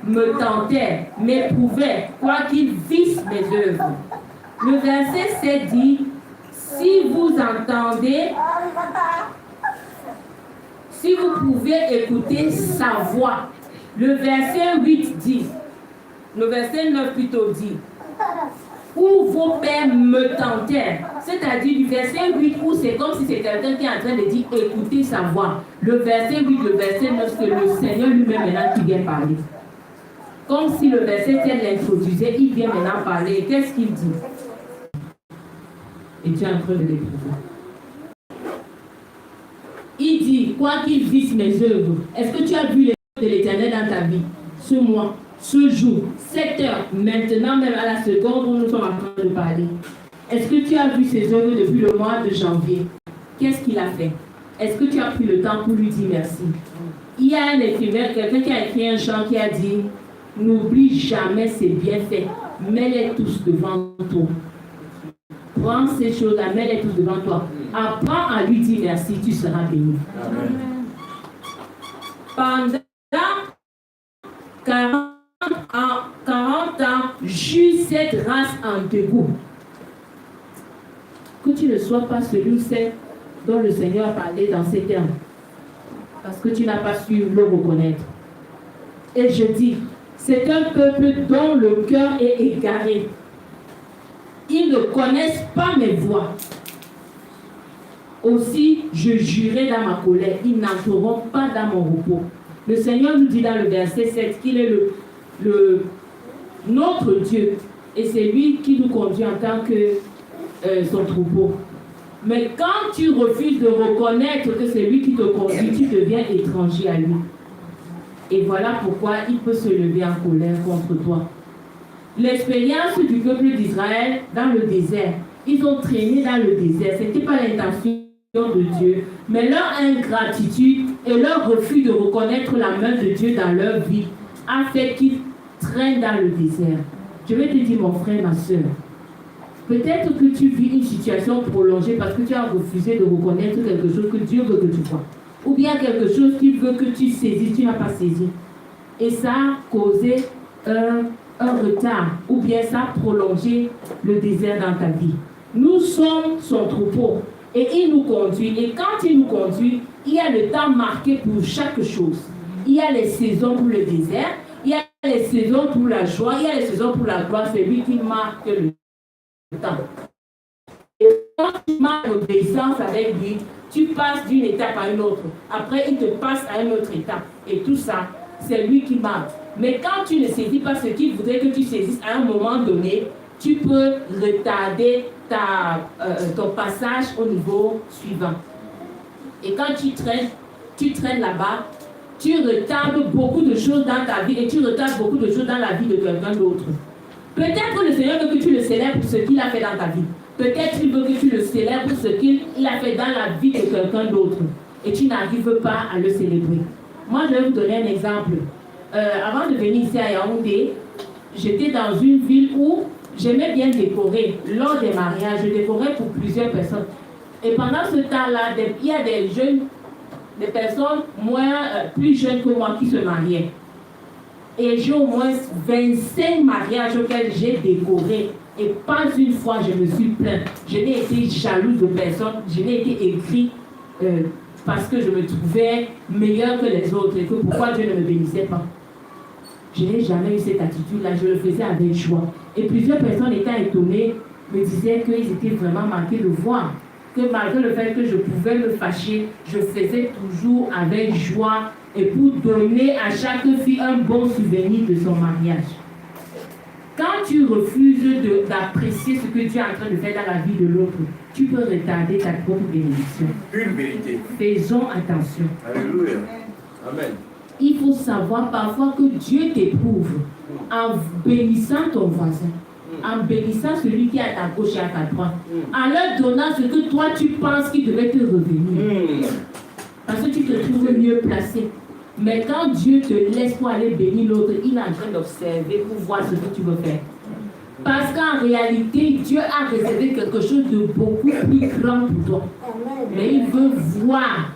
me tentèrent, m'éprouvaient, quoiqu'ils vissent mes œuvres. Le verset 7 dit, si vous entendez, si vous pouvez écouter sa voix. Le verset 8 dit, le verset 9 plutôt dit, où vos pères me tentèrent. C'est-à-dire du verset 8 où c'est comme si c'est quelqu'un qui est en train de dire écoutez sa voix. Le verset 8, le verset 9, c'est le Seigneur lui-même maintenant qui vient parler. Comme si le verset 7 l'introduisait, il vient maintenant parler. Et qu'est-ce qu'il dit? Et tu es en train de l'éprouver. Il dit, quoi qu'il visse mes œuvres, est-ce que tu as vu les œuvres de l'Éternel dans ta vie? Ce mois, ce jour, cette heure, maintenant même à la seconde où nous sommes en train de parler. Est-ce que tu as vu ses œuvres depuis le mois de janvier? Qu'est-ce qu'il a fait? Est-ce que tu as pris le temps pour lui dire merci? Il y a un écrivain, quelqu'un qui a écrit un chant qui a dit, n'oublie jamais ses bienfaits, mets-les tous devant toi. Prends ces choses-là, mets-les tous devant toi. Apprends à lui dire merci, tu seras béni. Amen. Pendant 40 ans, j'eus cette race en dégoût. Que tu ne sois pas celui dont le Seigneur a parlé dans ces termes. Parce que tu n'as pas su le reconnaître. Et je dis, c'est un peuple dont le cœur est égaré. Ils ne connaissent pas mes voies. Aussi, je jurai dans ma colère, ils n'entreront pas dans mon repos. Le Seigneur nous dit dans le verset 7 qu'il est notre Dieu. Et c'est lui qui nous conduit en tant que son troupeau. Mais quand tu refuses de reconnaître que c'est lui qui te conduit, tu deviens étranger à lui. Et voilà pourquoi il peut se lever en colère contre toi. L'expérience du peuple d'Israël dans le désert, ils ont traîné dans le désert. Ce n'était pas l'intention de Dieu, mais leur ingratitude et leur refus de reconnaître la main de Dieu dans leur vie a fait qu'ils traînent dans le désert. Je vais te dire, mon frère, ma soeur, peut-être que tu vis une situation prolongée parce que tu as refusé de reconnaître quelque chose que Dieu veut que tu vois. Ou bien quelque chose qu'il veut que tu saisisses, tu n'as pas saisi. Et ça a causé un retard, ou bien ça a prolongé le désert dans ta vie. Nous sommes son troupeau et il nous conduit. Et quand il nous conduit, il y a le temps marqué pour chaque chose. Il y a les saisons pour le désert, il y a les saisons pour la joie, il y a les saisons pour la gloire. C'est lui qui marque le temps. Et quand tu marques l'obéissance avec lui, tu passes d'une étape à une autre. Après, il te passe à une autre étape. Et tout ça, c'est lui qui marque. Mais quand tu ne saisis pas ce qu'il voudrait que tu saisisses à un moment donné, tu peux retarder ton passage au niveau suivant. Et quand tu traînes là-bas, tu retardes beaucoup de choses dans ta vie et tu retardes beaucoup de choses dans la vie de quelqu'un d'autre. Peut-être que le Seigneur veut que tu le célèbres pour ce qu'il a fait dans ta vie. Peut-être qu'il veut que tu le célèbres pour ce qu'il a fait dans la vie de quelqu'un d'autre. Et tu n'arrives pas à le célébrer. Moi, je vais vous donner un exemple. Avant de venir ici à Yaoundé, j'étais dans une ville où j'aimais bien décorer. Lors des mariages, je décorais pour plusieurs personnes. Et pendant ce temps-là, il y a des personnes plus jeunes que moi qui se mariaient. Et j'ai au moins 25 mariages auxquels j'ai décoré. Et pas une fois je me suis plainte. Je n'ai été jalouse de personne. Je n'ai été écrit parce que je me trouvais meilleure que les autres et que pourquoi Dieu ne me bénissait pas. Je n'ai jamais eu cette attitude-là. Je le faisais avec joie. Et plusieurs personnes étant étonnées me disaient qu'ils étaient vraiment marqués de voir que malgré le fait que je pouvais me fâcher, je faisais toujours avec joie et pour donner à chaque fille un bon souvenir de son mariage. Quand tu refuses d'apprécier ce que Dieu est en train de faire dans la vie de l'autre, tu peux retarder ta propre bénédiction. Une vérité. Faisons attention. Alléluia. Amen. Il faut savoir parfois que Dieu t'éprouve en bénissant ton voisin, en bénissant celui qui est à ta gauche et à ta droite, en leur donnant ce que toi tu penses qu'il devait te revenir. Parce que tu te trouves mieux placé. Mais quand Dieu te laisse pour aller bénir l'autre, il est en train d'observer pour voir ce que tu veux faire. Parce qu'en réalité, Dieu a réservé quelque chose de beaucoup plus grand pour toi. Mais il veut voir